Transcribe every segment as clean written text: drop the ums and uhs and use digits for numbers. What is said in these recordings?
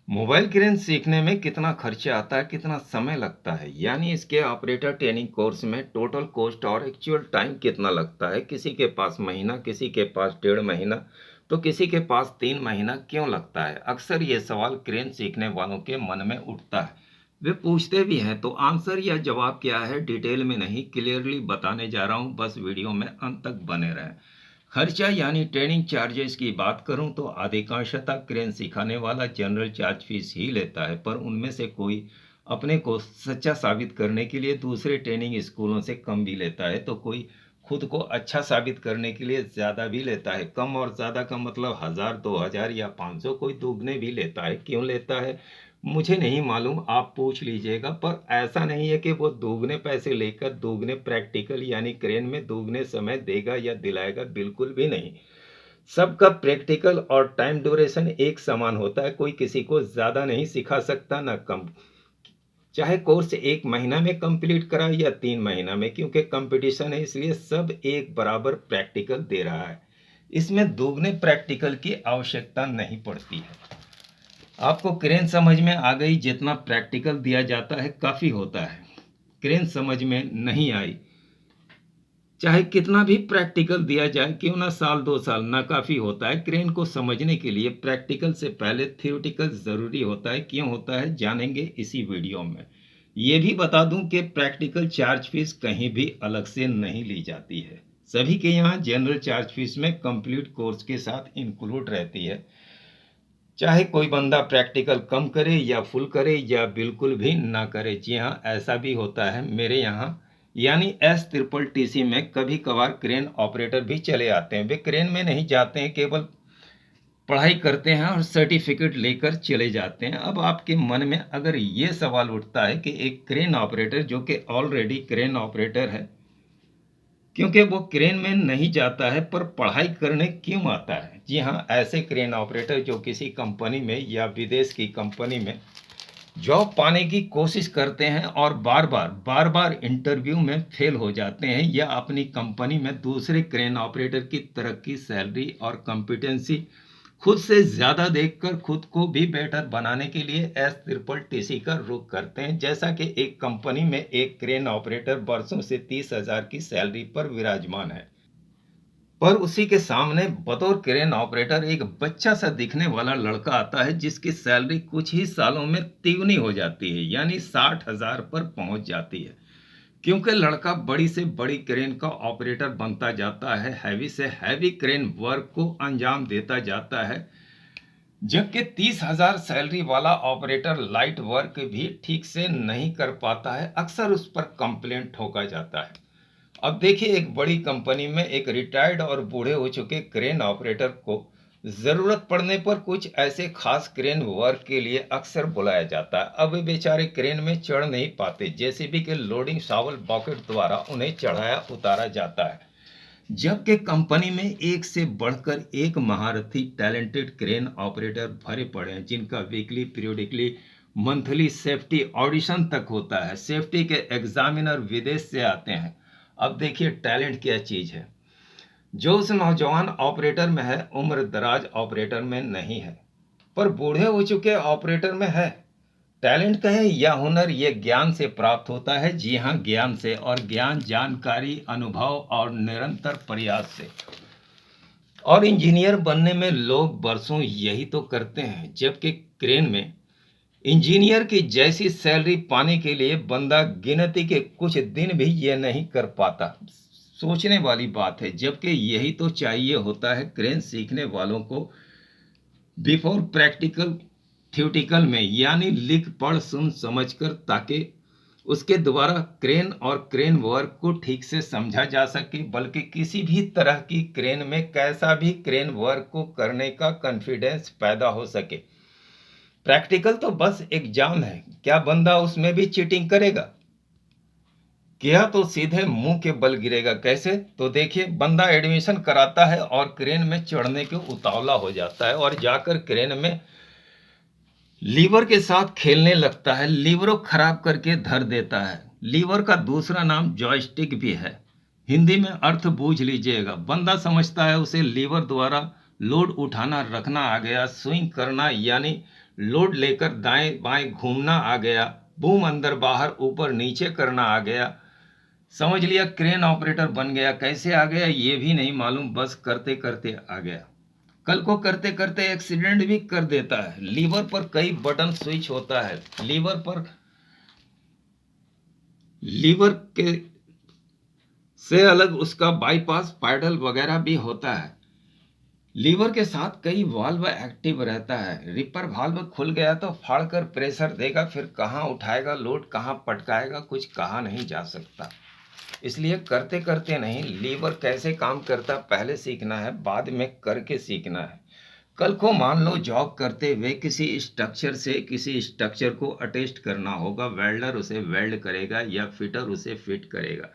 Mobile crane सीखने में कितना खर्चा आता है, कितना समय लगता है, यानी इसके ऑपरेटर ट्रेनिंग कोर्स में टोटल कॉस्ट और एक्चुअल टाइम कितना लगता है। किसी के पास महीना, किसी के पास 1.5 महीना, तो किसी के पास 3 महीना क्यों लगता है। अक्सर ये सवाल क्रेन सीखने वालों के मन में उठता है। वे पूछते भी हैं, तो आंसर या जवाब क्या है, डिटेल में नहीं, क्लियरली बताने जा रहा हूँ। बस वीडियो में अंत तक बने रहें। खर्चा यानी ट्रेनिंग चार्जेस की बात करूं तो अधिकांशतः क्रेन सिखाने वाला जनरल चार्ज फीस ही लेता है, पर उनमें से कोई अपने को सच्चा साबित करने के लिए दूसरे ट्रेनिंग स्कूलों से कम भी लेता है, तो कोई खुद को अच्छा साबित करने के लिए ज़्यादा भी लेता है। कम और ज़्यादा का मतलब 1000, 2000 या 500, कोई दुगने भी लेता है। क्यों लेता है मुझे नहीं मालूम, आप पूछ लीजिएगा। पर ऐसा नहीं है कि वो दोगुने पैसे लेकर दोगुने प्रैक्टिकल यानी क्रेन में दोगुने समय देगा या दिलाएगा, बिल्कुल भी नहीं। सबका प्रैक्टिकल और टाइम ड्यूरेशन एक समान होता है। कोई किसी को ज़्यादा नहीं सिखा सकता, ना कम। चाहे कोर्स 1 महीना में कंप्लीट करा या 3 महीना में, क्योंकि कंपटीशन है, इसलिए सब एक बराबर प्रैक्टिकल दे रहा है। इसमें दोगुने प्रैक्टिकल की आवश्यकता नहीं पड़ती है। आपको क्रेन समझ में आ गई, जितना प्रैक्टिकल दिया जाता है काफ़ी होता है। क्रेन समझ में नहीं आई, चाहे कितना भी प्रैक्टिकल दिया जाए, क्यों ना साल 2 साल, ना काफ़ी होता है। क्रेन को समझने के लिए प्रैक्टिकल से पहले थियोरिटिकल ज़रूरी होता है। क्यों होता है जानेंगे इसी वीडियो में। ये भी बता दूं कि प्रैक्टिकल चार्ज फीस कहीं भी अलग से नहीं ली जाती है। सभी के यहाँ जनरल चार्ज फीस में कंप्लीट कोर्स के साथ इंक्लूड रहती है। चाहे कोई बंदा प्रैक्टिकल कम करे या फुल करे या बिल्कुल भी ना करे। जी हाँ, ऐसा भी होता है मेरे यहाँ। यानी S ट्रिपल TC में कभी कभार क्रेन ऑपरेटर भी चले आते हैं। वे क्रेन में नहीं जाते हैं, केवल पढ़ाई करते हैं और सर्टिफिकेट लेकर चले जाते हैं। अब आपके मन में अगर ये सवाल उठता है कि एक क्रेन ऑपरेटर जो कि ऑलरेडी क्रेन ऑपरेटर है, क्योंकि वो क्रेन में नहीं जाता है, पर पढ़ाई करने क्यों आता है। जी हाँ, ऐसे क्रेन ऑपरेटर जो किसी कंपनी में या विदेश की कंपनी में जॉब पाने की कोशिश करते हैं और बार बार इंटरव्यू में फेल हो जाते हैं, या अपनी कंपनी में दूसरे क्रेन ऑपरेटर की तरक्की, सैलरी और कॉम्पिटेंसी खुद से ज़्यादा देखकर खुद को भी बेटर बनाने के लिए S ट्रिपल TC का रुख करते हैं। जैसा कि एक कंपनी में एक क्रेन ऑपरेटर वर्षों से 30,000 की सैलरी पर विराजमान है, पर उसी के सामने बतौर क्रेन ऑपरेटर एक बच्चा सा दिखने वाला लड़का आता है, जिसकी सैलरी कुछ ही सालों में तिगुनी हो जाती है, यानी 60,000 पर पहुंच जाती है। क्योंकि लड़का बड़ी से बड़ी क्रेन का ऑपरेटर बनता जाता है, हैवी से हैवी क्रेन वर्क को अंजाम देता जाता है, जबकि 30,000 सैलरी वाला ऑपरेटर लाइट वर्क भी ठीक से नहीं कर पाता है। अक्सर उस पर कंप्लेंट ठोका जाता है। अब देखिए, एक बड़ी कंपनी में एक रिटायर्ड और बूढ़े हो चुके क्रेन ऑपरेटर को ज़रूरत पड़ने पर कुछ ऐसे खास क्रेन वर्क के लिए अक्सर बुलाया जाता है। अब वे बेचारे क्रेन में चढ़ नहीं पाते, जेसीबी के लोडिंग शावल बकेट द्वारा उन्हें चढ़ाया उतारा जाता है। जबकि कंपनी में एक से बढ़कर एक महारथी टैलेंटेड क्रेन ऑपरेटर भरे पड़े हैं, जिनका weekly, periodically, monthly safety audition तक होता है। सेफ्टी के एग्जामिनर विदेश से आते हैं। अब देखिए, टैलेंट क्या चीज़ है। जो उस नौजवान ऑपरेटर में है, उम्र दराज ऑपरेटर में नहीं है, पर बूढ़े हो चुके ऑपरेटर में है। टैलेंट कहें या हुनर, ये ज्ञान से प्राप्त होता है। जी हाँ, ज्ञान से। और ज्ञान, जानकारी, अनुभव और निरंतर प्रयास से। और इंजीनियर बनने में लोग बरसों यही तो करते हैं, जबकि क्रेन में इंजीनियर की जैसी सैलरी पाने के लिए बंदा गिनती के कुछ दिन भी ये नहीं कर पाता। सोचने वाली बात है, जबकि यही तो चाहिए होता है क्रेन सीखने वालों को बिफोर प्रैक्टिकल, थ्योरेटिकल में, यानी लिख पढ़ सुन समझकर, ताकि उसके द्वारा क्रेन और क्रेन वर्क को ठीक से समझा जा सके, बल्कि किसी भी तरह की क्रेन में कैसा भी क्रेन वर्क को करने का कॉन्फिडेंस पैदा हो सके। प्रैक्टिकल तो बस एग्जाम है, क्या बंदा उसमें भी चीटिंग करेगा? किया तो सीधे मुंह के बल गिरेगा। कैसे? तो देखिए, बंदा एडमिशन कराता है और क्रेन में चढ़ने के उतावला हो जाता है और जाकर क्रेन में लीवर के साथ खेलने लगता है, लीवरों खराब करके धर देता है। लीवर का दूसरा नाम जॉयस्टिक भी है। हिंदी में अर्थ बूझ लीजिएगा। बंदा समझता है उसे लीवर द्वारा लोड उठाना रखना आ गया, स्विंग करना यानी लोड लेकर दाएं बाएं घूमना आ गया, बूम अंदर बाहर ऊपर नीचे करना आ गया, समझ लिया क्रेन ऑपरेटर बन गया। कैसे आ गया ये भी नहीं मालूम, बस करते करते आ गया। कल को करते करते एक्सीडेंट भी कर देता है। लीवर पर कई बटन स्विच होता है, लीवर के से अलग उसका बाईपास पैडल वगैरह भी होता है। लीवर के साथ कई वाल्व एक्टिव रहता है। रिपर वाल्व खुल गया तो फाड़कर प्रेशर देगा, फिर कहाँ उठाएगा लोड, कहाँ पटकाएगा, कुछ कहा नहीं जा सकता। इसलिए करते करते नहीं, लीवर कैसे काम करता पहले सीखना है, बाद में करके सीखना है। कल को मान लो जॉब करते हुए किसी स्ट्रक्चर से किसी स्ट्रक्चर को अटैच करना होगा, वेल्डर उसे वेल्ड करेगा या फिटर उसे फिट करेगा।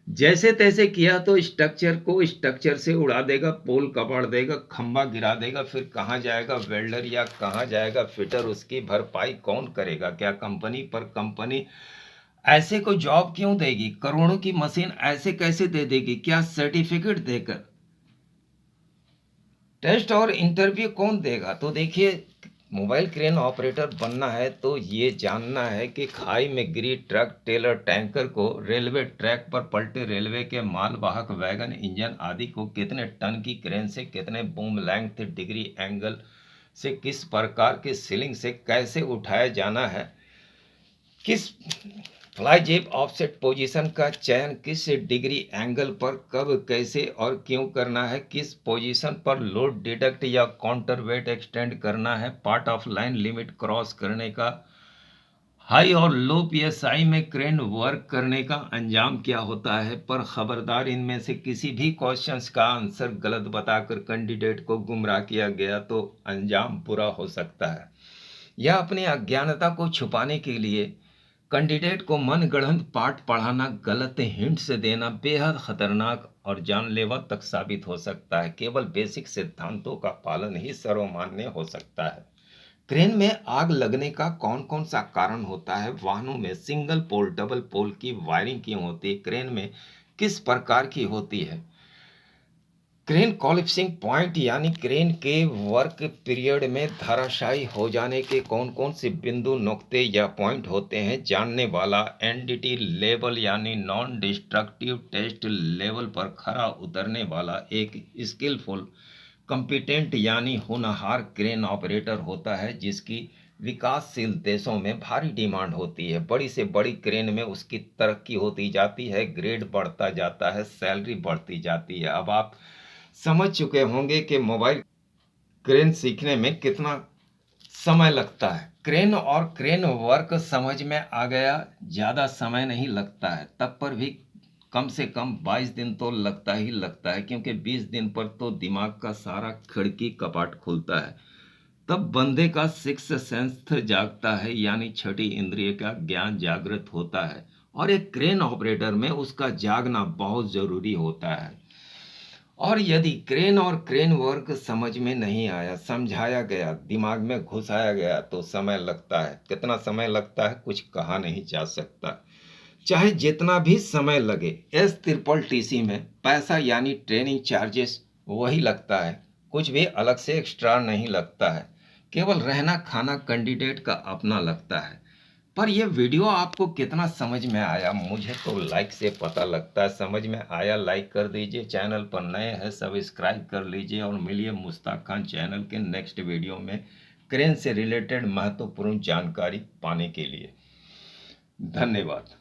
जैसे तैसे किया तो स्ट्रक्चर को स्ट्रक्चर से उड़ा देगा, पोल कबाड़ देगा, खंबा गिरा देगा, फिर कहाँ जाएगा वेल्डर या कहाँ जाएगा फिटर, उसकी भरपाई कौन करेगा? क्या कंपनी पर कंपनी ऐसे को जॉब क्यों देगी? करोड़ों की मशीन ऐसे कैसे दे देगी? क्या सर्टिफिकेट देकर? टेस्ट और इंटरव्यू कौन देगा? तो देखिए, मोबाइल क्रेन ऑपरेटर बनना है तो ये जानना है कि खाई में गिरी ट्रक, टेलर, टैंकर को, रेलवे ट्रैक पर पलटे रेलवे के मालवाहक वैगन, इंजन आदि को कितने टन की क्रेन से, कितने बूम लेंथ, डिग्री, एंगल से, किस प्रकार के सीलिंग से कैसे उठाया जाना है, किस फ्लाई जेब ऑफसेट पोजीशन का चयन किस डिग्री एंगल पर कब कैसे और क्यों करना है, किस पोजीशन पर लोड डिडक्ट या काउंटर वेट एक्सटेंड करना है, part of line limit cross करने का, हाई और लो पीएसआई में क्रेन वर्क करने का अंजाम क्या होता है। पर खबरदार, इनमें से किसी भी क्वेश्चंस का आंसर गलत बताकर कैंडिडेट को गुमराह किया गया तो अंजाम बुरा हो सकता है। यह अपनी अज्ञानता को छुपाने के लिए कैंडिडेट को मनगढ़ंत पाठ पढ़ाना, गलत हिंट्स देना बेहद खतरनाक और जानलेवा तक साबित हो सकता है। केवल बेसिक सिद्धांतों का पालन ही सर्वमान्य हो सकता है। क्रेन में आग लगने का कौन कौन सा कारण होता है? वाहनों में सिंगल पोल डबल पोल की वायरिंग क्यों होती है? क्रेन में किस प्रकार की होती है? क्रेन कॉलिप्सिंग पॉइंट यानी क्रेन के वर्क पीरियड में धराशायी हो जाने के कौन कौन से बिंदु, नुक्ते या पॉइंट होते हैं? जानने वाला एनडीटी लेवल यानी नॉन डिस्ट्रक्टिव टेस्ट लेवल पर खरा उतरने वाला एक स्किलफुल कॉम्पिटेंट यानी होनहार क्रेन ऑपरेटर होता है, जिसकी विकासशील देशों में भारी डिमांड होती है। बड़ी से बड़ी क्रेन में उसकी तरक्की होती जाती है, ग्रेड बढ़ता जाता है, सैलरी बढ़ती जाती है। अब आप समझ चुके होंगे कि मोबाइल क्रेन सीखने में कितना समय लगता है। क्रेन और क्रेन वर्क समझ में आ गया, ज़्यादा समय नहीं लगता है, तब पर भी कम से कम 22 दिन तो लगता ही लगता है, क्योंकि 20 दिन पर तो दिमाग का सारा खिड़की कपाट खुलता है। तब बंदे का सिक्स सेंस जागता है, यानी छठी इंद्रिय का ज्ञान जागृत होता है, और एक क्रेन ऑपरेटर में उसका जागना बहुत ज़रूरी होता है। और यदि क्रेन और क्रेन वर्क समझ में नहीं आया, समझाया गया, दिमाग में घुसाया गया तो समय लगता है। कितना समय लगता है कुछ कहा नहीं जा सकता। चाहे जितना भी समय लगे, S ट्रिपल TC में पैसा यानी ट्रेनिंग चार्जेस वही लगता है, कुछ भी अलग से एक्स्ट्रा नहीं लगता है। केवल रहना खाना कैंडिडेट का अपना लगता है। पर यह वीडियो आपको कितना समझ में आया, मुझे तो लाइक से पता लगता है। समझ में आया लाइक कर दीजिए, चैनल पर नए हैं सब्सक्राइब कर लीजिए और मिलिए मुश्ताक खान चैनल के नेक्स्ट वीडियो में क्रेन से रिलेटेड महत्वपूर्ण जानकारी पाने के लिए। धन्यवाद।